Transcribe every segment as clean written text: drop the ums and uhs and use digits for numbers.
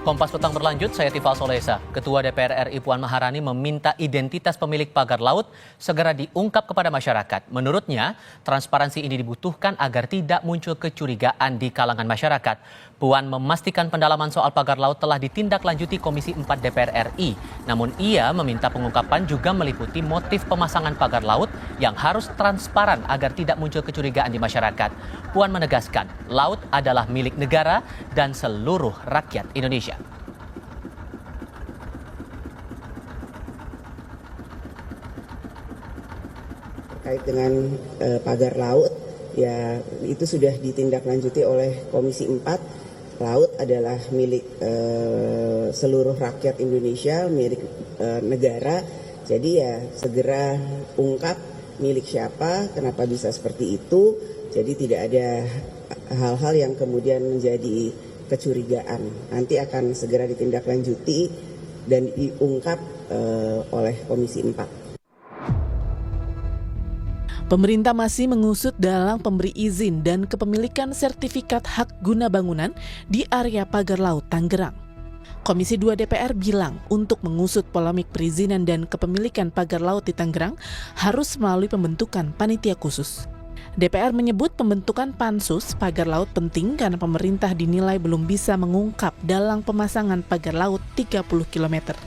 Kompas Petang berlanjut, saya Tifal Solesa. Ketua DPR RI Puan Maharani meminta identitas pemilik pagar laut segera diungkap kepada masyarakat. Menurutnya, transparansi ini dibutuhkan agar tidak muncul kecurigaan di kalangan masyarakat. Puan memastikan pendalaman soal pagar laut telah ditindaklanjuti Komisi 4 DPR RI. Namun ia meminta pengungkapan juga meliputi motif pemasangan pagar laut yang harus transparan agar tidak muncul kecurigaan di masyarakat. Puan menegaskan, laut adalah milik negara dan seluruh rakyat Indonesia. Terkait dengan pagar laut, ya itu sudah ditindaklanjuti oleh Komisi 4. Laut adalah milik seluruh rakyat Indonesia, milik negara. Jadi ya segera ungkap milik siapa, kenapa bisa seperti itu. Jadi tidak ada hal-hal yang kemudian menjadi kecurigaan. Nanti akan segera ditindaklanjuti dan diungkap oleh Komisi 4. Pemerintah masih mengusut dalam pemberi izin dan kepemilikan sertifikat hak guna bangunan di area pagar laut Tangerang. Komisi 2 DPR bilang untuk mengusut polemik perizinan dan kepemilikan pagar laut di Tangerang harus melalui pembentukan panitia khusus. DPR menyebut pembentukan pansus pagar laut penting karena pemerintah dinilai belum bisa mengungkap dalang pemasangan pagar laut 30 km.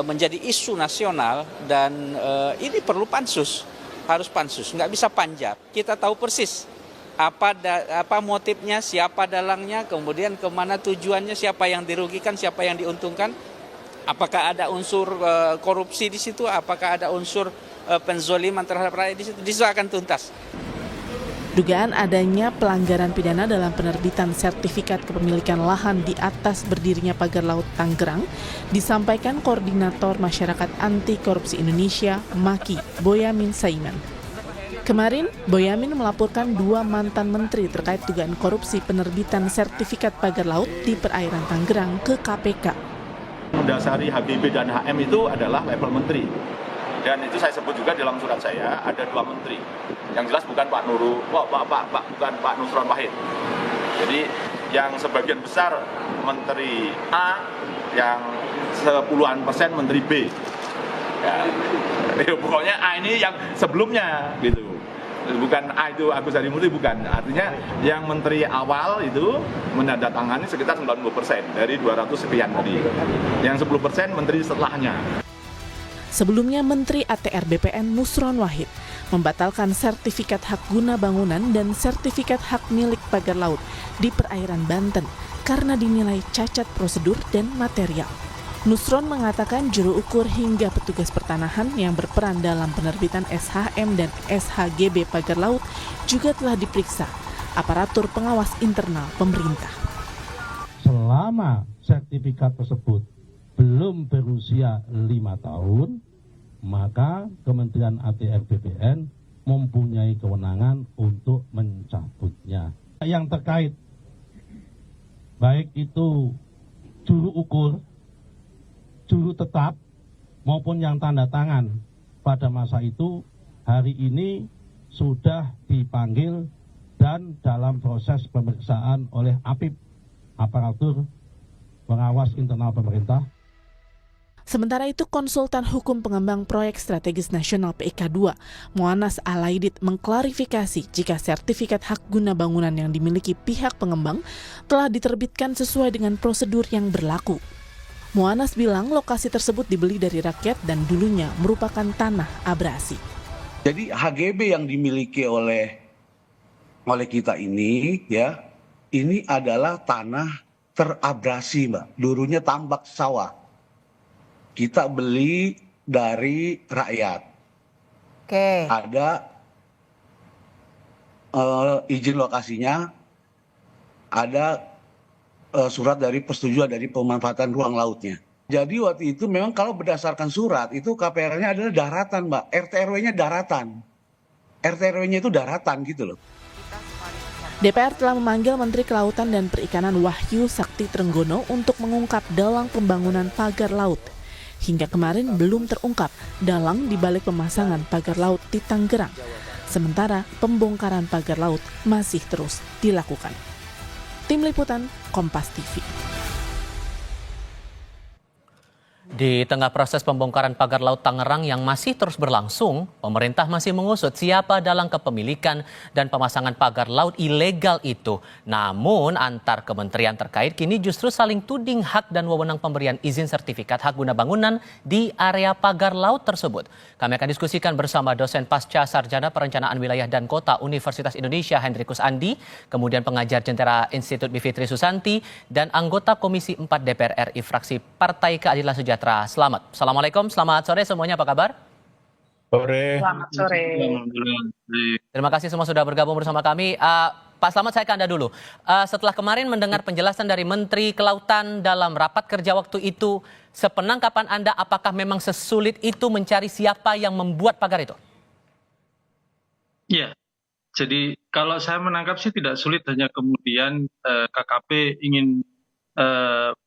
Menjadi isu nasional dan ini perlu pansus. Harus pansus, nggak bisa panjat. Kita tahu persis apa motifnya, siapa dalangnya, kemudian kemana tujuannya, siapa yang dirugikan, siapa yang diuntungkan. Apakah ada unsur korupsi di situ, apakah ada unsur penzoliman terhadap rakyat di situ akan tuntas. Dugaan adanya pelanggaran pidana dalam penerbitan sertifikat kepemilikan lahan di atas berdirinya pagar laut Tangerang disampaikan Koordinator Masyarakat Anti Korupsi Indonesia, MAKI, Boyamin Saiman. Kemarin, Boyamin melaporkan 2 mantan menteri terkait dugaan korupsi penerbitan sertifikat pagar laut di perairan Tangerang ke KPK. Mendasari HGB dan HM itu adalah level menteri. Dan itu saya sebut juga dalam surat saya, ada 2 menteri. Yang jelas bukan bukan Pak Nusron Wahid. Jadi yang sebagian besar Menteri A, yang 10% Menteri B. Ya, pokoknya A ini yang sebelumnya gitu. Bukan A itu Agus Harimurti, bukan. Artinya yang menteri awal itu menandatangani sekitar 90% dari 200 sekian tadi. Yang 10% menteri setelahnya. Sebelumnya Menteri ATR BPN Nusron Wahid membatalkan sertifikat hak guna bangunan dan sertifikat hak milik pagar laut di perairan Banten karena dinilai cacat prosedur dan material. Nusron mengatakan juru ukur hingga petugas pertanahan yang berperan dalam penerbitan SHM dan SHGB pagar laut juga telah diperiksa aparatur pengawas internal pemerintah. Selama sertifikat tersebut belum berusia 5 tahun, maka Kementerian ATR BPN mempunyai kewenangan untuk mencabutnya. Yang terkait, baik itu juru ukur, juru tetap, maupun yang tanda tangan pada masa itu, hari ini sudah dipanggil dan dalam proses pemeriksaan oleh APIP, aparatur pengawas internal pemerintah. Sementara itu, konsultan hukum pengembang proyek strategis nasional PIK2, Muanas Alaidit mengklarifikasi jika sertifikat hak guna bangunan yang dimiliki pihak pengembang telah diterbitkan sesuai dengan prosedur yang berlaku. Muanas bilang lokasi tersebut dibeli dari rakyat dan dulunya merupakan tanah abrasi. Jadi HGB yang dimiliki oleh kita ini, ya, ini adalah tanah terabrasi, Mbak. Dulunya tambak sawah. Kita beli dari rakyat. Oke. Ada izin lokasinya, ada surat dari persetujuan dari pemanfaatan ruang lautnya. Jadi waktu itu memang kalau berdasarkan surat itu KPR-nya adalah daratan, Mbak. RT RW-nya daratan. RT RW-nya itu daratan gitu loh. DPR telah memanggil Menteri Kelautan dan Perikanan Wahyu Sakti Trenggono untuk mengungkap dalang pembangunan pagar laut. Hingga kemarin belum terungkap dalang di balik pemasangan pagar laut di Tangerang. Sementara pembongkaran pagar laut masih terus dilakukan. Tim Liputan Kompas TV. Di tengah proses pembongkaran pagar laut Tangerang yang masih terus berlangsung, pemerintah masih mengusut siapa dalang kepemilikan dan pemasangan pagar laut ilegal itu. Namun, antar kementerian terkait kini justru saling tuding hak dan wewenang pemberian izin sertifikat hak guna bangunan di area pagar laut tersebut. Kami akan diskusikan bersama dosen pasca sarjana perencanaan wilayah dan kota Universitas Indonesia Hendrikus Andi, kemudian pengajar jentera Institut Bivitri Susanti, dan anggota Komisi 4 DPR RI fraksi Partai Keadilan Sejahtera. Assalamualaikum, selamat sore semuanya, apa kabar? Sore. Selamat sore. Terima kasih semua sudah bergabung bersama kami. Pak Slamet, saya ke Anda dulu. Setelah kemarin mendengar penjelasan dari Menteri Kelautan dalam rapat kerja waktu itu, sepenangkapan Anda, apakah memang sesulit itu mencari siapa yang membuat pagar itu? Iya, jadi kalau saya menangkap sih tidak sulit, hanya kemudian KKP ingin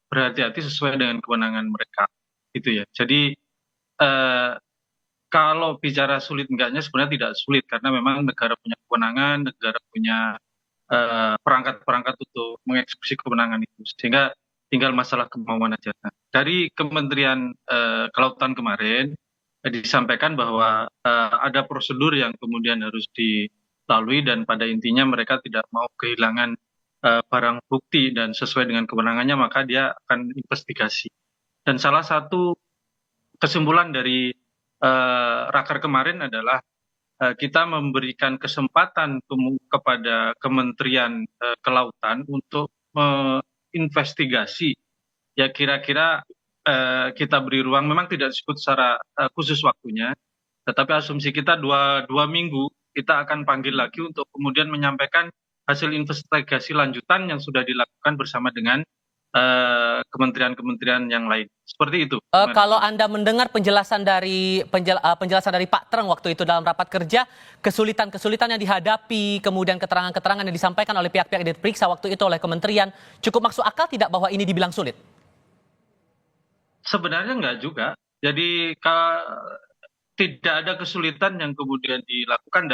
berhati-hati sesuai dengan kewenangan mereka. Gitu ya. Jadi kalau bicara sulit enggaknya sebenarnya tidak sulit karena memang negara punya kewenangan, negara punya perangkat-perangkat untuk mengeksekusi kewenangan itu, sehingga tinggal masalah kemauan aja. Nah, dari Kementerian Kelautan kemarin disampaikan bahwa ada prosedur yang kemudian harus dilalui dan pada intinya mereka tidak mau kehilangan barang bukti dan sesuai dengan kewenangannya maka dia akan investigasi. Dan salah satu kesimpulan dari raker kemarin adalah kita memberikan kesempatan kepada Kementerian Kelautan untuk menginvestigasi. Ya kira-kira kita beri ruang, memang tidak disebut secara khusus waktunya, tetapi asumsi kita dua minggu kita akan panggil lagi untuk kemudian menyampaikan hasil investigasi lanjutan yang sudah dilakukan bersama dengan kementerian-kementerian yang lain. Seperti itu. Kalau Anda mendengar penjelasan dari Pak Treng waktu itu dalam rapat kerja, kesulitan-kesulitan yang dihadapi, kemudian keterangan-keterangan yang disampaikan oleh pihak-pihak yang diperiksa waktu itu oleh kementerian, cukup masuk akal tidak bahwa ini dibilang sulit? Sebenarnya enggak juga. Jadi tidak ada kesulitan yang kemudian dilakukan,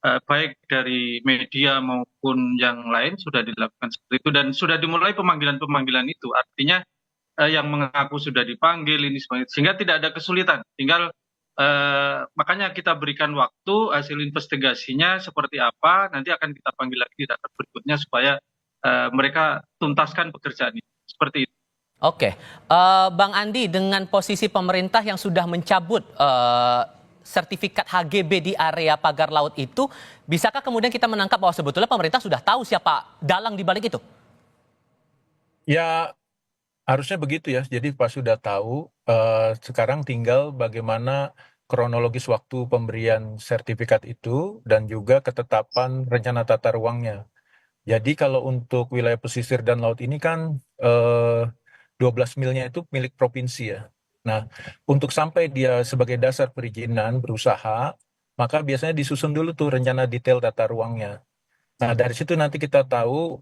baik dari media maupun yang lain sudah dilakukan seperti itu dan sudah dimulai pemanggilan-pemanggilan itu. Artinya yang mengaku sudah dipanggil ini sehingga tidak ada kesulitan. Tinggal makanya kita berikan waktu hasil investigasinya seperti apa, nanti akan kita panggil lagi di rapat berikutnya supaya mereka tuntaskan pekerjaan ini. Seperti itu. Oke, Bang Andi, dengan posisi pemerintah yang sudah mencabut sertifikat HGB di area pagar laut itu, bisakah kemudian kita menangkap bahwa sebetulnya pemerintah sudah tahu siapa dalang di balik itu? Ya, harusnya begitu ya. Jadi pas sudah tahu, sekarang tinggal bagaimana kronologis waktu pemberian sertifikat itu dan juga ketetapan rencana tata ruangnya. Jadi kalau untuk wilayah pesisir dan laut ini kan 12 milnya itu milik provinsi ya. Nah, untuk sampai dia sebagai dasar perizinan berusaha, maka biasanya disusun dulu tuh rencana detail tata ruangnya. Nah, dari situ nanti kita tahu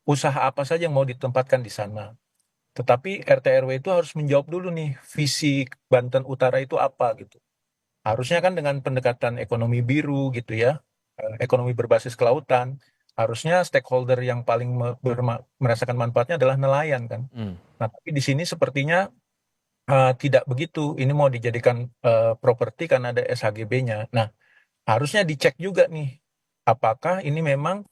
usaha apa saja yang mau ditempatkan di sana. Tetapi RT RW itu harus menjawab dulu nih, visi Banten Utara itu apa gitu. Harusnya kan dengan pendekatan ekonomi biru gitu ya, ekonomi berbasis kelautan. Harusnya stakeholder yang paling merasakan manfaatnya adalah nelayan kan. Nah, tapi di sini sepertinya tidak begitu. Ini mau dijadikan properti karena ada SHGB-nya. Nah, harusnya dicek juga nih, apakah ini memang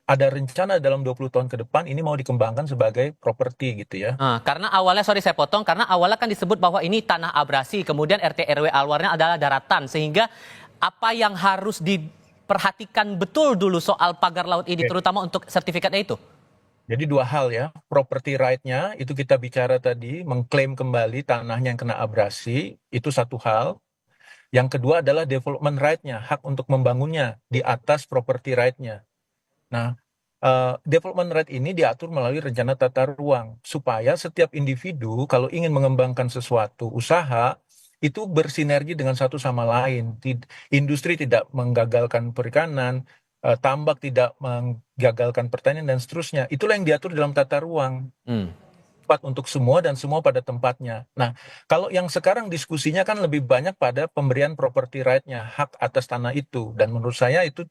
ada rencana dalam 20 tahun ke depan ini mau dikembangkan sebagai properti gitu ya. Karena awalnya, sorry saya potong, karena awalnya kan disebut bahwa ini tanah abrasi, kemudian RT RW alwarnya adalah daratan, sehingga apa yang harus diperhatikan betul dulu soal pagar laut ini, terutama untuk sertifikatnya itu? Jadi dua hal ya, property right-nya itu kita bicara tadi, mengklaim kembali tanahnya yang kena abrasi, itu satu hal. Yang kedua adalah development right-nya, hak untuk membangunnya di atas property right-nya. Nah, development right ini diatur melalui rencana tata ruang, supaya setiap individu kalau ingin mengembangkan sesuatu usaha, itu bersinergi dengan satu sama lain. Industri tidak menggagalkan perikanan, tambak tidak menggagalkan pertanian dan seterusnya. Itulah yang diatur dalam tata ruang. Tepat untuk semua dan semua pada tempatnya. Nah, kalau yang sekarang diskusinya kan lebih banyak pada pemberian property right-nya, hak atas tanah itu. Dan menurut saya itu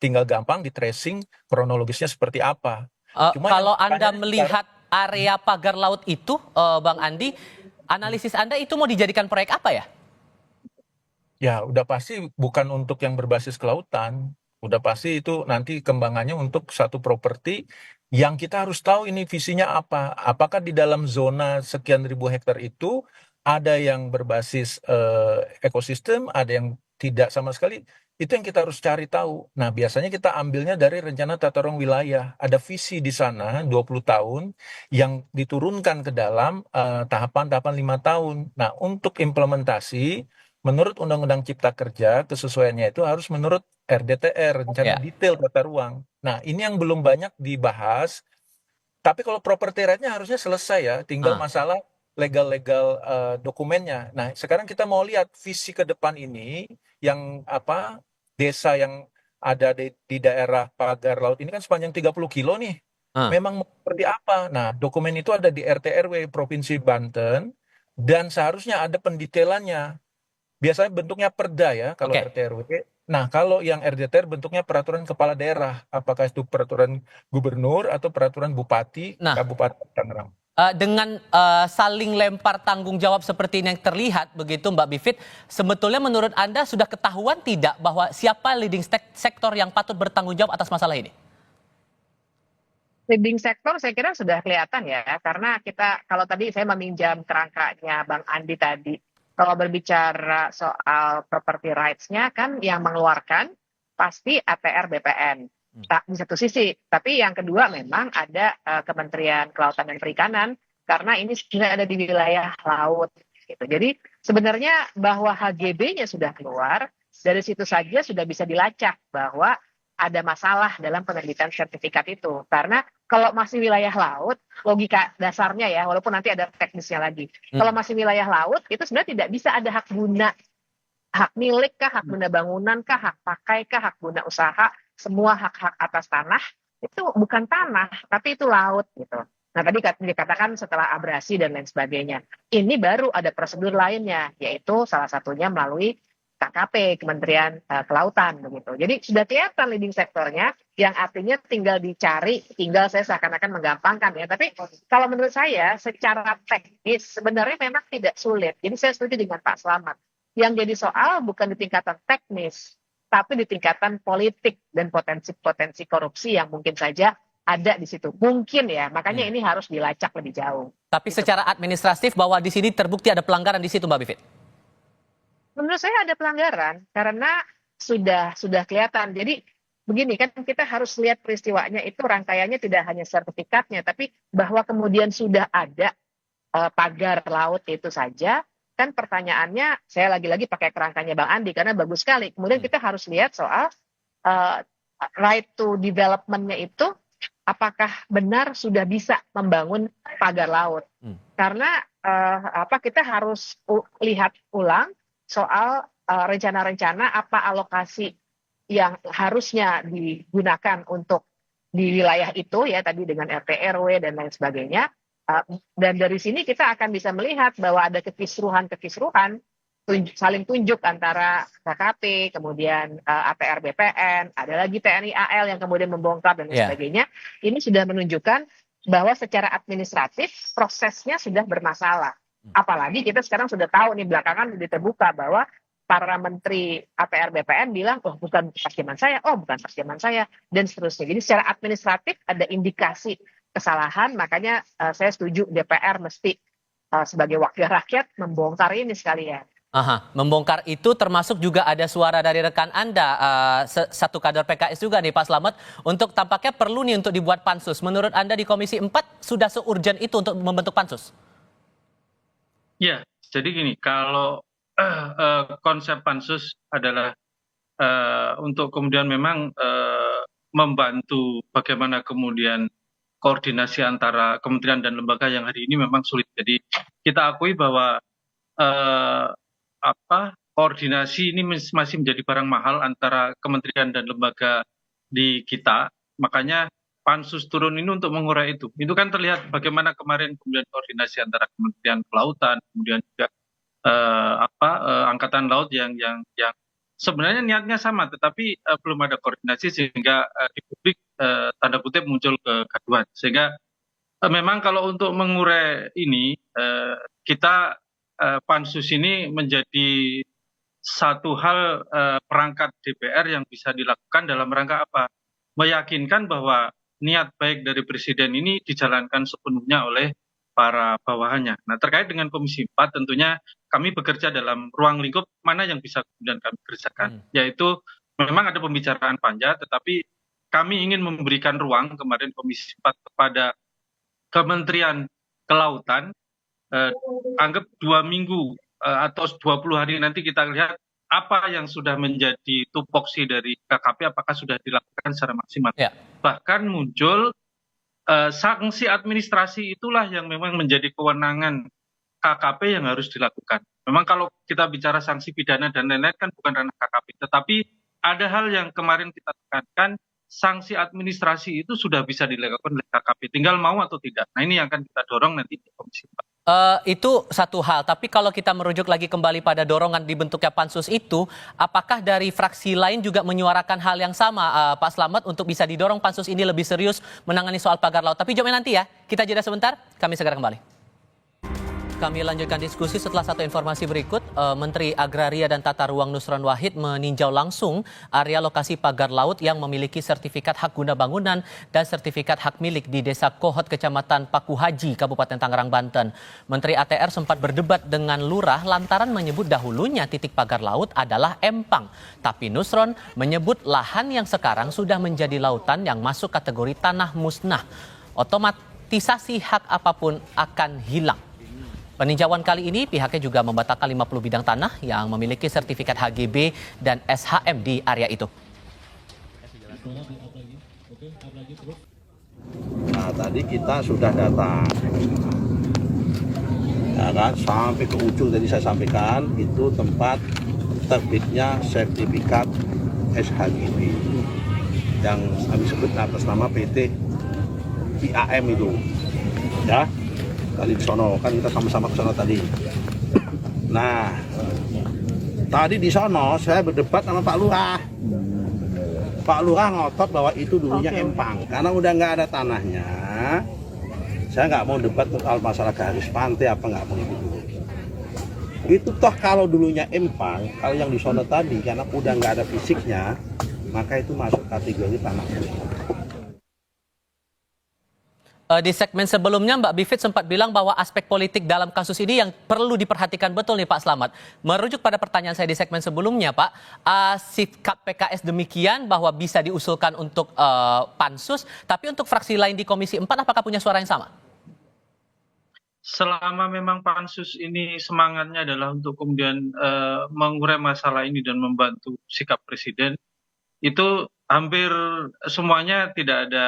tinggal gampang di tracing kronologisnya seperti apa. Kalau Anda melihat area pagar laut itu, Bang Andi, analisis Anda itu mau dijadikan proyek apa ya? Ya, udah pasti bukan untuk yang berbasis kelautan. Udah pasti itu nanti kembangannya untuk satu properti yang kita harus tahu ini visinya apa. Apakah di dalam zona sekian ribu hektar itu ada yang berbasis ekosistem, ada yang tidak sama sekali. Itu yang kita harus cari tahu. Nah, biasanya kita ambilnya dari rencana tata ruang wilayah. Ada visi di sana 20 tahun yang diturunkan ke dalam tahapan-tahapan 5 tahun. Nah, untuk implementasi menurut Undang-Undang Cipta Kerja, kesesuaiannya itu harus menurut RDTR, Rencana Ya. Detail Tata Ruang. Nah, ini yang belum banyak dibahas, tapi kalau property right-nya harusnya selesai ya, tinggal masalah legal-legal dokumennya. Nah, sekarang kita mau lihat visi ke depan ini, yang desa yang ada di daerah pagar laut ini kan sepanjang 30 kilo nih. Memang seperti apa? Nah, dokumen itu ada di RT RW Provinsi Banten, dan seharusnya ada pendetailannya. Biasanya bentuknya perda ya kalau RT RW. Nah, kalau yang RDTR bentuknya peraturan kepala daerah. Apakah itu peraturan gubernur atau peraturan bupati Kabupaten Tangerang. Dengan saling lempar tanggung jawab seperti ini yang terlihat begitu Mbak Bivit, sebetulnya menurut Anda sudah ketahuan tidak bahwa siapa leading sektor yang patut bertanggung jawab atas masalah ini? Leading sektor saya kira sudah kelihatan ya, karena kita kalau tadi saya meminjam kerangkanya Bang Andi tadi, kalau berbicara soal property rights-nya kan yang mengeluarkan pasti APR BPN. Di satu sisi, tapi yang kedua memang ada Kementerian Kelautan dan Perikanan karena ini sudah ada di wilayah laut gitu. Jadi sebenarnya bahwa HGB-nya sudah keluar, dari situ saja sudah bisa dilacak bahwa ada masalah dalam penerbitan sertifikat itu. Karena kalau masih wilayah laut, logika dasarnya ya, walaupun nanti ada teknisnya lagi. Kalau masih wilayah laut, itu sebenarnya tidak bisa ada hak guna, hak milik kah, hak guna bangunan kah, hak pakai kah, hak guna usaha, semua hak-hak atas tanah, itu bukan tanah, tapi itu laut gitu. Nah tadi dikatakan setelah abrasi dan lain sebagainya. Ini baru ada prosedur lainnya, yaitu salah satunya melalui KKP, Kementerian Kelautan begitu. Jadi sudah kelihatan leading sektornya, yang artinya tinggal dicari, tinggal saya seakan-akan menggampangkan ya. Tapi kalau menurut saya secara teknis sebenarnya memang tidak sulit. Jadi saya setuju dengan Pak Slamet. Yang jadi soal bukan di tingkatan teknis, tapi di tingkatan politik dan potensi-potensi korupsi yang mungkin saja ada di situ. Mungkin ya, makanya ini harus dilacak lebih jauh. Tapi secara administratif bahwa di sini terbukti ada pelanggaran di situ Mbak Bivit? Menurut saya ada pelanggaran karena sudah kelihatan. Jadi begini kan kita harus lihat peristiwanya itu rangkaiannya tidak hanya sertifikatnya, tapi bahwa kemudian sudah ada pagar laut itu saja. Kan pertanyaannya saya lagi-lagi pakai kerangkanya Bang Andi karena bagus sekali. Kemudian kita harus lihat soal right to development-nya itu apakah benar sudah bisa membangun pagar laut. Karena kita harus lihat ulang soal rencana-rencana apa alokasi yang harusnya digunakan untuk di wilayah itu ya tadi dengan RT RW dan lain sebagainya. Dan dari sini kita akan bisa melihat bahwa ada kekisruhan, saling tunjuk antara KKP, kemudian APR BPN, ada lagi TNI AL yang kemudian membongkar dan lain sebagainya. Ini sudah menunjukkan bahwa secara administratif prosesnya sudah bermasalah. Apalagi kita sekarang sudah tahu nih belakangan sudah terbuka bahwa para menteri APR BPN bilang, oh bukan pas zaman saya, dan seterusnya. Jadi secara administratif ada indikasi kesalahan, makanya saya setuju DPR mesti sebagai wakil rakyat membongkar ini sekalian. Membongkar itu termasuk juga ada suara dari rekan Anda, satu kader PKS juga nih Pak Slamet, untuk tampaknya perlu nih untuk dibuat pansus. Menurut Anda di Komisi 4 sudah se-urgent itu untuk membentuk pansus? Ya, jadi gini, kalau konsep pansus adalah untuk kemudian memang membantu bagaimana kemudian koordinasi antara kementerian dan lembaga yang hari ini memang sulit. Jadi kita akui bahwa koordinasi ini masih menjadi barang mahal antara kementerian dan lembaga di kita. Makanya pansus turun ini untuk mengurai itu. Itu kan terlihat bagaimana kemarin kemudian koordinasi antara Kementerian Kelautan, kemudian juga Angkatan Laut yang sebenarnya niatnya sama, tetapi belum ada koordinasi sehingga di publik tanda kutip muncul kegaduhan. Sehingga Memang kalau untuk mengurai ini, kita pansus ini menjadi satu hal perangkat DPR yang bisa dilakukan dalam rangka apa? Meyakinkan bahwa niat baik dari Presiden ini dijalankan sepenuhnya oleh para bawahannya. Nah, terkait dengan Komisi 4 tentunya kami bekerja dalam ruang lingkup mana yang bisa kemudian kami kerjakan. Yaitu memang ada pembicaraan panja, tetapi kami ingin memberikan ruang kemarin Komisi 4 kepada Kementerian Kelautan, anggap 2 minggu atau 20 hari nanti kita lihat apa yang sudah menjadi tupoksi dari KKP, apakah sudah dilakukan secara maksimal. Ya. Bahkan muncul sanksi administrasi itulah yang memang menjadi kewenangan KKP yang harus dilakukan. Memang kalau kita bicara sanksi pidana dan lain-lain kan bukan ranah KKP, tetapi ada hal yang kemarin kita tekankan, sanksi administrasi itu sudah bisa dilakukan oleh KKP, tinggal mau atau tidak. Nah, ini yang akan kita dorong nanti di Komisi 4. Itu satu hal, tapi kalau kita merujuk lagi kembali pada dorongan dibentuknya pansus itu, apakah dari fraksi lain juga menyuarakan hal yang sama, Pak Slamet, untuk bisa didorong pansus ini lebih serius menangani soal pagar laut? Tapi jawabnya nanti ya, kita jeda sebentar, kami segera kembali. Kami lanjutkan diskusi setelah satu informasi berikut. Menteri Agraria dan Tata Ruang Nusron Wahid meninjau langsung area lokasi pagar laut yang memiliki sertifikat hak guna bangunan dan sertifikat hak milik di Desa Kohot, Kecamatan Paku Haji, Kabupaten Tangerang, Banten. Menteri ATR sempat berdebat dengan lurah lantaran menyebut dahulunya titik pagar laut adalah empang. Tapi Nusron menyebut lahan yang sekarang sudah menjadi lautan yang masuk kategori tanah musnah. Otomatisasi hak apapun akan hilang. Peninjauan kali ini pihaknya juga membatalkan 50 bidang tanah yang memiliki sertifikat HGB dan SHM di area itu. Nah, tadi kita sudah datang, ya kan, sampai ke ujung tadi saya sampaikan itu tempat terbitnya sertifikat SHGB yang kami sebut atas nama PT IAM itu, ya. Kali di sono kan kita sama-sama ke sono tadi. Nah, tadi di sono saya berdebat sama Pak Lurah. Pak Lurah ngotot bahwa itu dulunya empang, karena udah nggak ada tanahnya. Saya nggak mau debat soal masalah garis pantai apa nggak mau itu dulu. Itu toh kalau dulunya empang, kalau yang di sono tadi karena udah nggak ada fisiknya, maka itu masuk kategori tanah musnah. Di segmen sebelumnya Mbak Bivit sempat bilang bahwa aspek politik dalam kasus ini yang perlu diperhatikan betul nih Pak Slamet. Merujuk pada pertanyaan saya di segmen sebelumnya Pak, sikap PKS demikian bahwa bisa diusulkan untuk pansus, tapi untuk fraksi lain di Komisi 4 apakah punya suara yang sama? Selama memang pansus ini semangatnya adalah untuk kemudian mengurai masalah ini dan membantu sikap Presiden, itu hampir semuanya tidak ada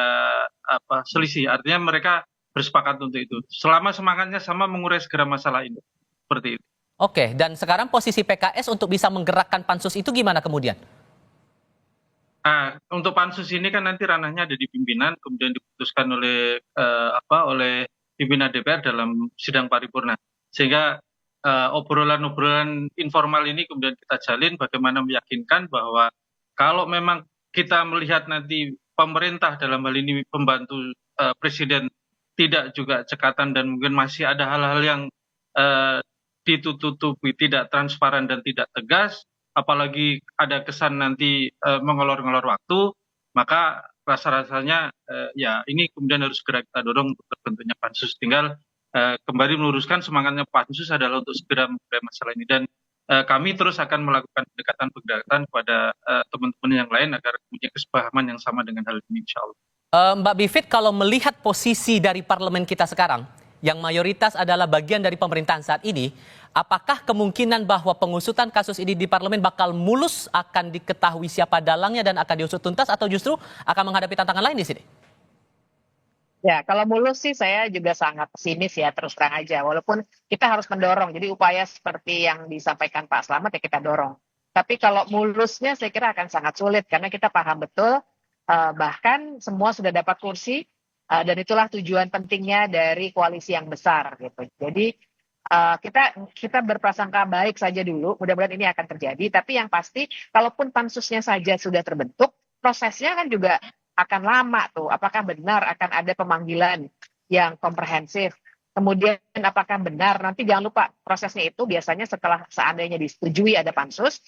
selisih. Artinya mereka bersepakat untuk itu. Selama semangatnya sama mengurai segera masalah ini. Seperti itu. Oke, dan sekarang posisi PKS untuk bisa menggerakkan pansus itu gimana kemudian? Untuk pansus ini kan nanti ranahnya ada di pimpinan, kemudian diputuskan oleh oleh pimpinan DPR dalam sidang paripurna. Sehingga obrolan-obrolan informal ini kemudian kita jalin bagaimana meyakinkan bahwa kalau memang kita melihat nanti pemerintah dalam hal ini pembantu Presiden tidak juga cekatan dan mungkin masih ada hal-hal yang ditutupi tidak transparan dan tidak tegas, apalagi ada kesan nanti mengolor-ngolor waktu, maka rasa-rasanya ya ini kemudian harus segera kita dorong untuk terbentuknya pansus. Tinggal kembali meluruskan semangatnya pansus adalah untuk segera mengurai masalah ini, dan kami terus akan melakukan pendekatan kepada teman-teman yang lain agar punya kesepahaman yang sama dengan hal ini, insya Allah. Mbak Bivit, kalau melihat posisi dari parlemen kita sekarang, yang mayoritas adalah bagian dari pemerintahan saat ini, apakah kemungkinan bahwa pengusutan kasus ini di parlemen bakal mulus, akan diketahui siapa dalangnya dan akan diusut tuntas, atau justru akan menghadapi tantangan lain di sini? Ya, kalau mulus sih saya juga sangat pesimis ya, terus terang aja. Walaupun kita harus mendorong, jadi upaya seperti yang disampaikan Pak Slamet ya kita dorong. Tapi kalau mulusnya saya kira akan sangat sulit, karena kita paham betul, bahkan semua sudah dapat kursi, dan itulah tujuan pentingnya dari koalisi yang besar gitu. Jadi kita berprasangka baik saja dulu, mudah-mudahan ini akan terjadi. Tapi yang pasti, kalaupun pansusnya saja sudah terbentuk, prosesnya kan juga akan lama tuh. Apakah benar akan ada pemanggilan yang komprehensif. Kemudian apakah benar, nanti jangan lupa prosesnya itu biasanya setelah seandainya disetujui ada pansus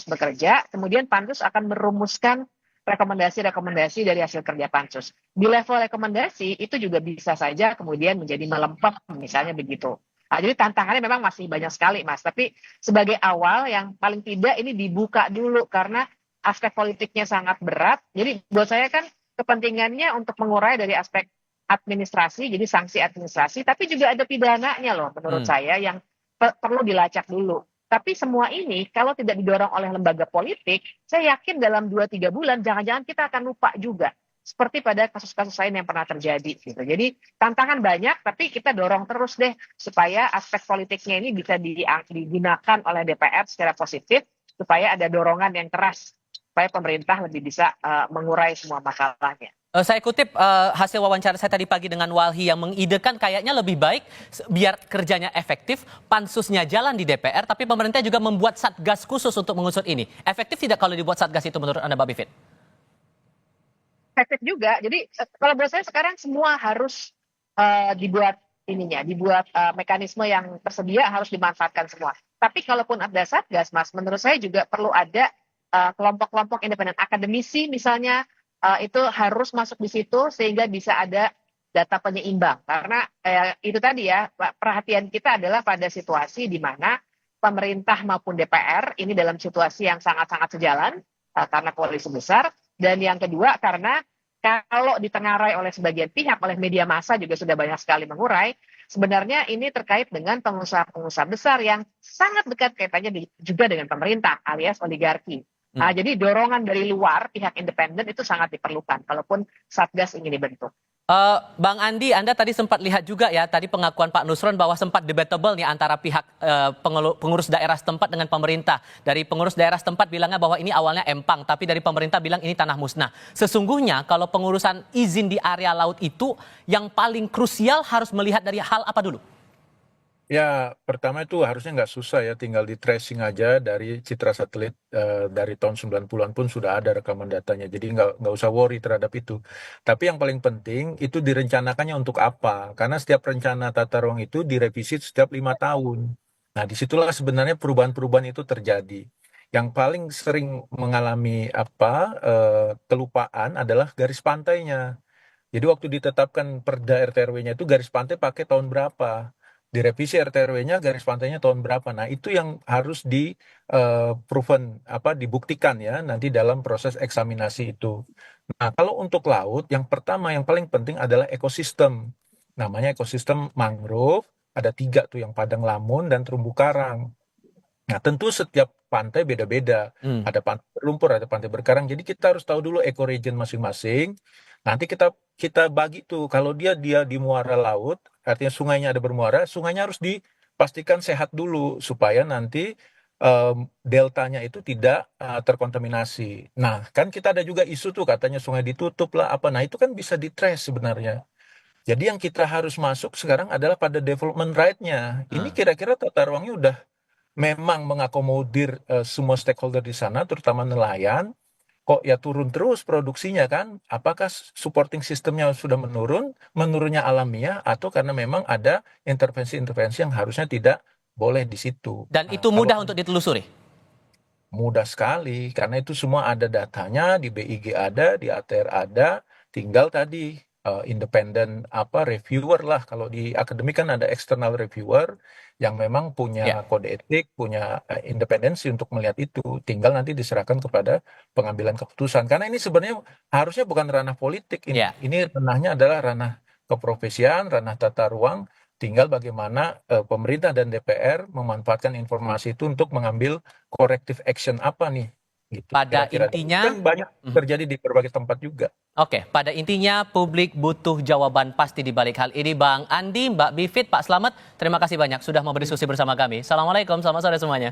bekerja, kemudian pansus akan merumuskan rekomendasi-rekomendasi dari hasil kerja pansus. Di level rekomendasi itu juga bisa saja kemudian menjadi melempem, misalnya begitu. Nah, jadi tantangannya memang masih banyak sekali, Mas. Tapi sebagai awal yang paling tidak ini dibuka dulu karena aspek politiknya sangat berat. Jadi buat saya kan kepentingannya untuk mengurai dari aspek administrasi, jadi sanksi administrasi, tapi juga ada pidananya loh menurut saya yang perlu dilacak dulu. Tapi semua ini kalau tidak didorong oleh lembaga politik, saya yakin dalam 2-3 bulan jangan-jangan kita akan lupa juga. Seperti pada kasus-kasus lain yang pernah terjadi gitu. Jadi tantangan banyak, tapi kita dorong terus deh supaya aspek politiknya ini bisa digunakan oleh DPR secara positif, supaya ada dorongan yang keras, supaya pemerintah lebih bisa mengurai semua masalahnya. Saya kutip hasil wawancara saya tadi pagi dengan Walhi yang mengidekan kayaknya lebih baik biar kerjanya efektif, pansusnya jalan di DPR, tapi pemerintah juga membuat satgas khusus untuk mengusut ini. Efektif tidak kalau dibuat satgas itu menurut Anda, Mbak Bivit? Efektif juga. Jadi kalau menurut saya sekarang semua harus dibuat mekanisme yang tersedia harus dimanfaatkan semua. Tapi kalaupun ada satgas, Mas, menurut saya juga perlu ada kelompok-kelompok independen akademisi misalnya. Itu harus masuk di situ sehingga bisa ada data penyeimbang. Karena itu tadi ya, perhatian kita adalah pada situasi di mana pemerintah maupun DPR ini dalam situasi yang sangat-sangat sejalan karena koalisi besar. Dan yang kedua karena kalau ditengarai oleh sebagian pihak, oleh media massa juga sudah banyak sekali mengurai, sebenarnya ini terkait dengan pengusaha-pengusaha besar yang sangat dekat kaitannya juga dengan pemerintah alias oligarki. Nah, jadi dorongan dari luar pihak independen itu sangat diperlukan kalaupun Satgas ingin dibentuk. Bang Andi, Anda tadi sempat lihat juga ya tadi pengakuan Pak Nusron bahwa sempat debatable nih antara pihak pengurus daerah setempat dengan pemerintah. Dari pengurus daerah setempat bilangnya bahwa ini awalnya empang, tapi dari pemerintah bilang ini tanah musnah. Sesungguhnya kalau pengurusan izin di area laut itu yang paling krusial harus melihat dari hal apa dulu? Ya, pertama itu harusnya nggak susah ya, tinggal di tracing aja dari citra satelit dari tahun 90-an pun sudah ada rekaman datanya, jadi nggak usah worry terhadap itu. Tapi yang paling penting itu direncanakannya untuk apa, karena setiap rencana tata ruang itu direvisi setiap 5 tahun. Nah, disitulah sebenarnya perubahan-perubahan itu terjadi. Yang paling sering mengalami kelupaan adalah garis pantainya. Jadi waktu ditetapkan Perda RT/RW-nya itu garis pantai pakai tahun berapa? Direvisi RT/RW-nya garis pantainya tahun berapa. Nah, itu yang harus dibuktikan ya nanti dalam proses eksaminasi itu. Nah, kalau untuk laut yang pertama yang paling penting adalah ekosistem. Namanya ekosistem mangrove, ada 3 tuh yang padang lamun dan terumbu karang. Nah, tentu setiap pantai beda-beda. Ada pantai berlumpur, ada pantai berkarang. Jadi kita harus tahu dulu ecoregion masing-masing. Nanti kita bagi tuh, kalau dia di muara laut, artinya sungainya ada bermuara, sungainya harus dipastikan sehat dulu supaya nanti deltanya itu tidak terkontaminasi. Nah, kan kita ada juga isu tuh katanya sungai ditutup lah apa. Nah, itu kan bisa di-trace sebenarnya. Jadi yang kita harus masuk sekarang adalah pada development right-nya. Ini kira-kira tata ruangnya udah memang mengakomodir semua stakeholder di sana, terutama nelayan. Kok ya turun terus produksinya kan? Apakah supporting sistemnya sudah menurunnya alamiah, atau karena memang ada intervensi-intervensi yang harusnya tidak boleh di situ. Dan itu mudah untuk ditelusuri? Mudah sekali, karena itu semua ada datanya, di BIG ada, di ATR ada, tinggal tadi independent reviewer lah. Kalau di akademik kan ada external reviewer yang memang punya kode etik, punya independensi untuk melihat itu. Tinggal nanti diserahkan kepada pengambilan keputusan. Karena ini sebenarnya harusnya bukan ranah politik. Ini ranahnya adalah ranah keprofesian, ranah tata ruang. Tinggal bagaimana pemerintah dan DPR memanfaatkan informasi itu untuk mengambil corrective action apa nih. Gitu. Pada intinya kan banyak terjadi di berbagai tempat juga. Oke, pada intinya publik butuh jawaban pasti di balik hal ini. Bang Andi, Mbak Bivit, Pak Slamet, terima kasih banyak sudah mau berdiskusi bersama kami. Assalamualaikum, selamat sore semuanya.